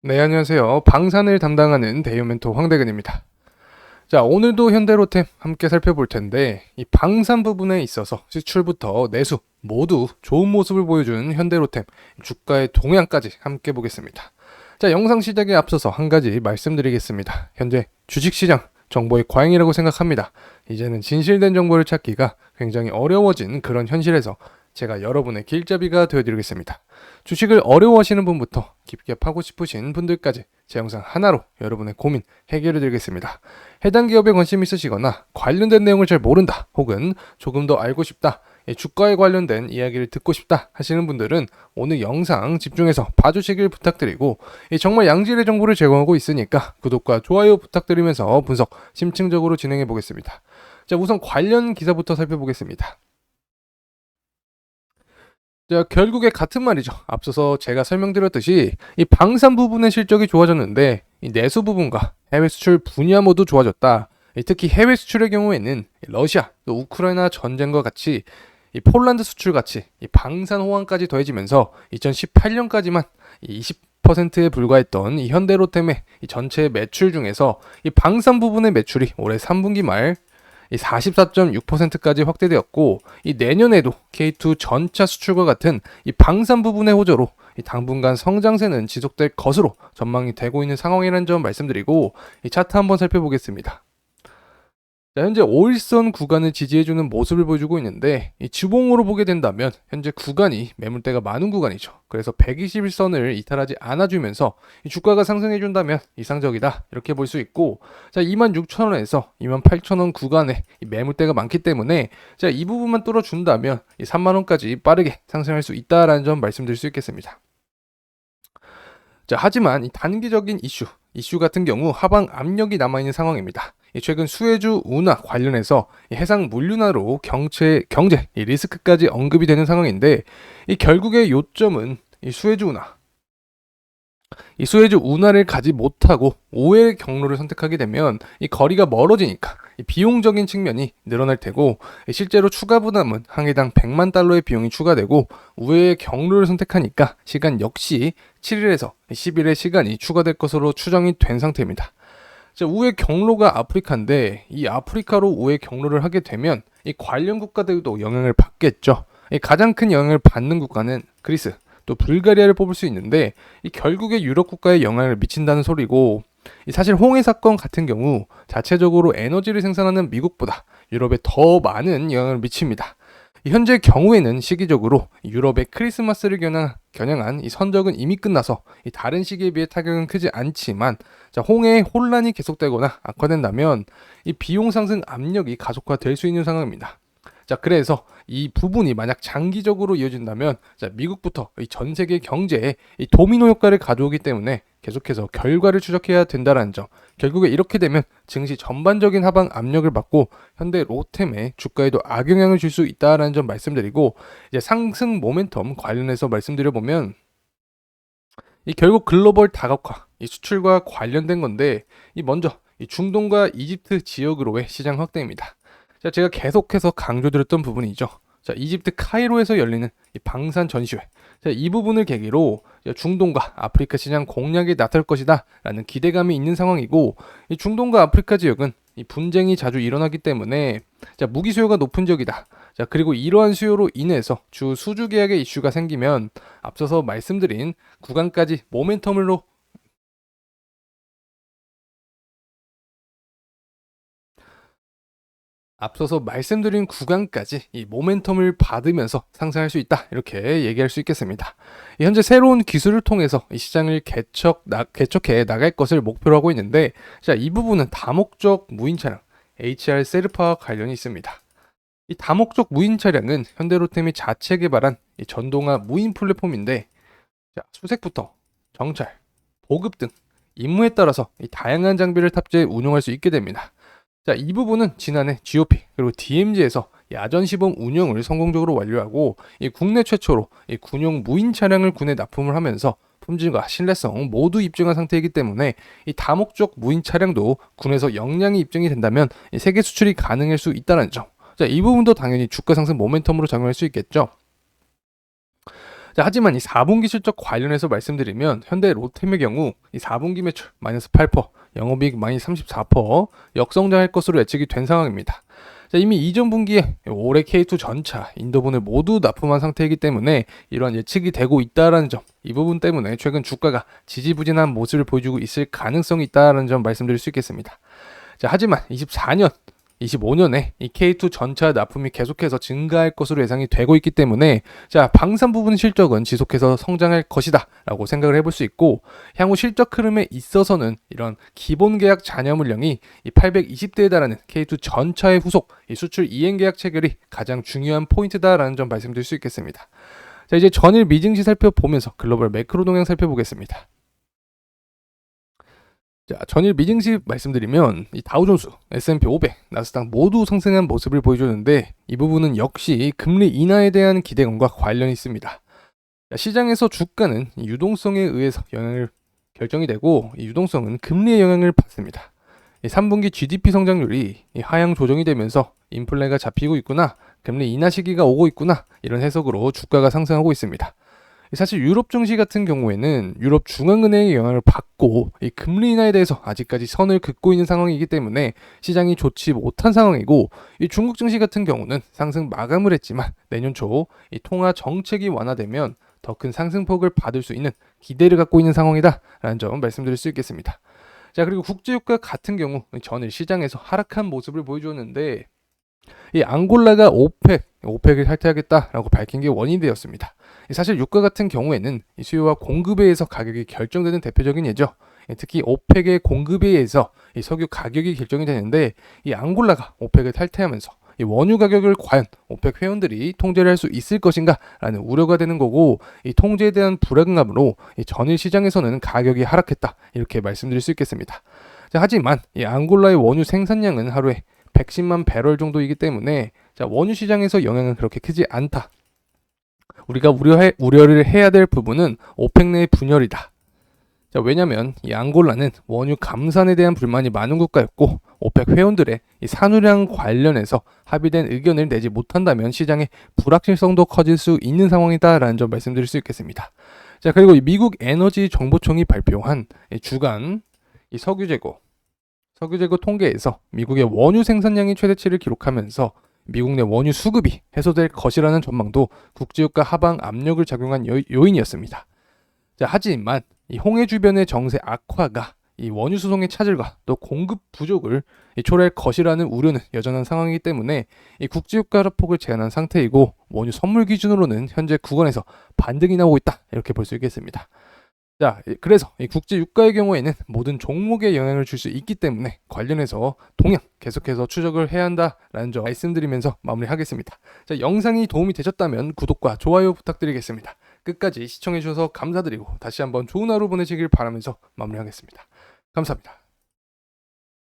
네, 안녕하세요. 방산을 담당하는 대유멘토 황대근입니다. 자, 오늘도 현대로템 함께 살펴볼 텐데, 이 방산 부분에 있어서 수출부터 내수 모두 좋은 모습을 보여준 현대로템, 주가의 동향까지 함께 보겠습니다. 자, 영상 시작에 앞서서 한 가지 말씀드리겠습니다. 현재 주식시장 정보의 과잉이라고 생각합니다. 이제는 진실된 정보를 찾기가 굉장히 어려워진 그런 현실에서 제가 여러분의 길잡이가 되어드리겠습니다. 주식을 어려워하시는 분부터 깊게 파고 싶으신 분들까지 제 영상 하나로 여러분의 고민 해결해 드리겠습니다. 해당 기업에 관심 있으시거나 관련된 내용을 잘 모른다 혹은 조금 더 알고 싶다, 주가에 관련된 이야기를 듣고 싶다 하시는 분들은 오늘 영상 집중해서 봐주시길 부탁드리고, 정말 양질의 정보를 제공하고 있으니까 구독과 좋아요 부탁드리면서 분석 심층적으로 진행해 보겠습니다. 자, 우선 관련 기사부터 살펴보겠습니다. 자, 결국에 같은 말이죠. 앞서서 제가 설명드렸듯이 이 방산 부분의 실적이 좋아졌는데 이 내수 부분과 해외 수출 분야 모두 좋아졌다. 특히 해외 수출의 경우에는 러시아, 또 우크라이나 전쟁과 같이 이 폴란드 수출 같이 이 방산 호황까지 더해지면서 2018년까지만 20%에 불과했던 이 현대로템의 이 전체 매출 중에서 이 방산 부분의 매출이 올해 3분기 말 44.6%까지 확대되었고, 이 내년에도 K2 전차 수출과 같은 이 방산 부분의 호조로 이 당분간 성장세는 지속될 것으로 전망이 되고 있는 상황이라는 점 말씀드리고, 이 차트 한번 살펴보겠습니다. 자, 현재 5일선 구간을 지지해주는 모습을 보여주고 있는데, 이 주봉으로 보게 된다면 현재 구간이 매물대가 많은 구간이죠. 그래서 121선을 이탈하지 않아주면서 이 주가가 상승해준다면 이상적이다 이렇게 볼 수 있고, 자, 26,000원에서 28,000원 구간에 이 매물대가 많기 때문에 자, 이 부분만 뚫어준다면 이 3만원까지 빠르게 상승할 수 있다라는 점 말씀드릴 수 있겠습니다. 자, 하지만 이 단기적인 이슈 같은 경우 하방 압력이 남아있는 상황입니다. 최근 수혜주 운하 관련해서 해상 물류나로 경제 리스크까지 언급이 되는 상황인데, 이 결국의 요점은 이 수혜주 운하를 가지 못하고 오해의 경로를 선택하게 되면 이 거리가 멀어지니까 이 비용적인 측면이 늘어날 테고, 실제로 추가 부담은 한 개당 100만 달러의 비용이 추가되고, 우회의 경로를 선택하니까 시간 역시 7일에서 10일의 시간이 추가될 것으로 추정이 된 상태입니다. 자, 우회 경로가 아프리카인데 이 아프리카로 우회 경로를 하게 되면 이 관련 국가들도 영향을 받겠죠. 이 가장 큰 영향을 받는 국가는 그리스, 또 불가리아를 뽑을 수 있는데 이 결국에 유럽 국가에 영향을 미친다는 소리고, 이 사실 홍해 사건 같은 경우 자체적으로 에너지를 생산하는 미국보다 유럽에 더 많은 영향을 미칩니다. 현재 경우에는 시기적으로 유럽의 크리스마스를 겨냥한 이 선적은 이미 끝나서 이 다른 시기에 비해 타격은 크지 않지만, 자, 홍해의 혼란이 계속되거나 악화된다면 이 비용 상승 압력이 가속화될 수 있는 상황입니다. 자, 그래서 이 부분이 만약 장기적으로 이어진다면 자, 미국부터 이 전 세계 경제에 이 도미노 효과를 가져오기 때문에 계속해서 결과를 추적해야 된다는 점. 결국에 이렇게 되면 증시 전반적인 하방 압력을 받고 현대 로템의 주가에도 악영향을 줄 수 있다라는 점 말씀드리고, 이제 상승 모멘텀 관련해서 말씀드려 보면 이 결국 글로벌 다각화, 이 수출과 관련된 건데, 이 먼저 이 중동과 이집트 지역으로의 시장 확대입니다. 자, 제가 계속해서 강조드렸던 부분이죠. 자, 이집트 카이로에서 열리는 이 방산 전시회. 자, 이 부분을 계기로 중동과 아프리카 시장 공략이 나설 것이다 라는 기대감이 있는 상황이고, 이 중동과 아프리카 지역은 이 분쟁이 자주 일어나기 때문에 자, 무기 수요가 높은 지역이다. 자, 그리고 이러한 수요로 인해서 주 수주 계약의 이슈가 생기면 앞서서 말씀드린 구간까지 모멘텀으로 앞서서 말씀드린 구간까지 이 모멘텀을 받으면서 상승할 수 있다 이렇게 얘기할 수 있겠습니다. 현재 새로운 기술을 통해서 이 시장을 개척해 나갈 것을 목표로 하고 있는데, 자, 이 부분은 다목적 무인 차량 HR 셀파와 관련이 있습니다. 이 다목적 무인 차량은 현대로템이 자체 개발한 이 전동화 무인 플랫폼인데, 자, 수색부터 정찰, 보급 등 임무에 따라서 이 다양한 장비를 탑재해 운용할 수 있게 됩니다. 자, 이 부분은 지난해 GOP 그리고 DMZ에서 야전 시범 운영을 성공적으로 완료하고 이 국내 최초로 이 군용 무인 차량을 군에 납품을 하면서 품질과 신뢰성 모두 입증한 상태이기 때문에 이 다목적 무인 차량도 군에서 역량이 입증이 된다면 이 세계 수출이 가능할 수 있다는 점. 자, 이 부분도 당연히 주가 상승 모멘텀으로 작용할 수 있겠죠. 자, 하지만 이 4분기 실적 관련해서 말씀드리면 현대 롯데의 경우 이 4분기 매출 마이너스 8%, 영업이익 마이너스 34%, 역성장할 것으로 예측이 된 상황입니다. 자, 이미 이전 분기에 올해 K2 전차, 인도분을 모두 납품한 상태이기 때문에 이러한 예측이 되고 있다는 점, 이 부분 때문에 최근 주가가 지지부진한 모습을 보여주고 있을 가능성이 있다는 점 말씀드릴 수 있겠습니다. 자, 하지만 24년 25년에 이 K2 전차 납품이 계속해서 증가할 것으로 예상이 되고 있기 때문에 자, 방산 부분 실적은 지속해서 성장할 것이다 라고 생각을 해볼 수 있고, 향후 실적 흐름에 있어서는 이런 기본 계약 잔여 물량이 이 820대에 달하는 K2 전차의 후속 이 수출 이행 계약 체결이 가장 중요한 포인트다라는 점 말씀드릴 수 있겠습니다. 자, 이제 전일 미증시 살펴보면서 글로벌 매크로 동향 살펴보겠습니다. 자, 전일 미증시 말씀드리면 이 다우존수, S&P 500, 나스닥 모두 상승한 모습을 보여줬는데 이 부분은 역시 금리 인하에 대한 기대감과 관련이 있습니다. 자, 시장에서 주가는 이 유동성에 의해서 영향을 결정이 되고 이 유동성은 금리의 영향을 받습니다. 이 3분기 GDP 성장률이 이 하향 조정이 되면서 인플레가 잡히고 있구나, 금리 인하 시기가 오고 있구나, 이런 해석으로 주가가 상승하고 있습니다. 사실 유럽 증시 같은 경우에는 유럽 중앙은행의 영향을 받고 이 금리 인하에 대해서 아직까지 선을 긋고 있는 상황이기 때문에 시장이 좋지 못한 상황이고, 이 중국 증시 같은 경우는 상승 마감을 했지만 내년 초 이 통화 정책이 완화되면 더 큰 상승폭을 받을 수 있는 기대를 갖고 있는 상황이다라는 점 말씀드릴 수 있겠습니다. 자, 그리고 국제유가 같은 경우 전일 시장에서 하락한 모습을 보여주었는데 이 앙골라가 오펙을 탈퇴하겠다라고 밝힌 게 원인이 되었습니다. 사실 유가 같은 경우에는 이 수요와 공급에 의해서 가격이 결정되는 대표적인 예죠. 특히 오펙의 공급에 의해서 이 석유 가격이 결정이 되는데 이 앙골라가 오펙을 탈퇴하면서 이 원유 가격을 과연 오펙 회원들이 통제를 할 수 있을 것인가라는 우려가 되는 거고, 이 통제에 대한 불안감으로 이 전일 시장에서는 가격이 하락했다, 이렇게 말씀드릴 수 있겠습니다. 자, 하지만 이 앙골라의 원유 생산량은 하루에 110만 배럴 정도이기 때문에 자, 원유 시장에서 영향은 그렇게 크지 않다. 우리가 우려를 해야 될 부분은 오펙 내의 분열이다. 자, 왜냐하면 이 앙골라는 원유 감산에 대한 불만이 많은 국가였고, 오펙 회원들의 이 산유량 관련해서 합의된 의견을 내지 못한다면 시장의 불확실성도 커질 수 있는 상황이다라는 점 말씀드릴 수 있겠습니다. 자, 그리고 이 미국 에너지 정보청이 발표한 이 주간 이 석유재고 통계에서 미국의 원유 생산량이 최대치를 기록하면서 미국 내 원유 수급이 해소될 것이라는 전망도 국제유가 하방 압력을 작용한 요인이었습니다. 자, 하지만 이 홍해 주변의 정세 악화가 이 원유 수송의 차질과 또 공급 부족을 초래할 것이라는 우려는 여전한 상황이기 때문에 이 국제유가 하락폭을 제한한 상태이고, 원유 선물 기준으로는 현재 9원에서 반등이 나오고 있다, 이렇게 볼 수 있겠습니다. 자, 그래서 이 국제 유가의 경우에는 모든 종목에 영향을 줄 수 있기 때문에 관련해서 동향 계속해서 추적을 해야 한다라는 점 말씀드리면서 마무리하겠습니다. 자, 영상이 도움이 되셨다면 구독과 좋아요 부탁드리겠습니다. 끝까지 시청해 주셔서 감사드리고 다시 한번 좋은 하루 보내시길 바라면서 마무리하겠습니다. 감사합니다.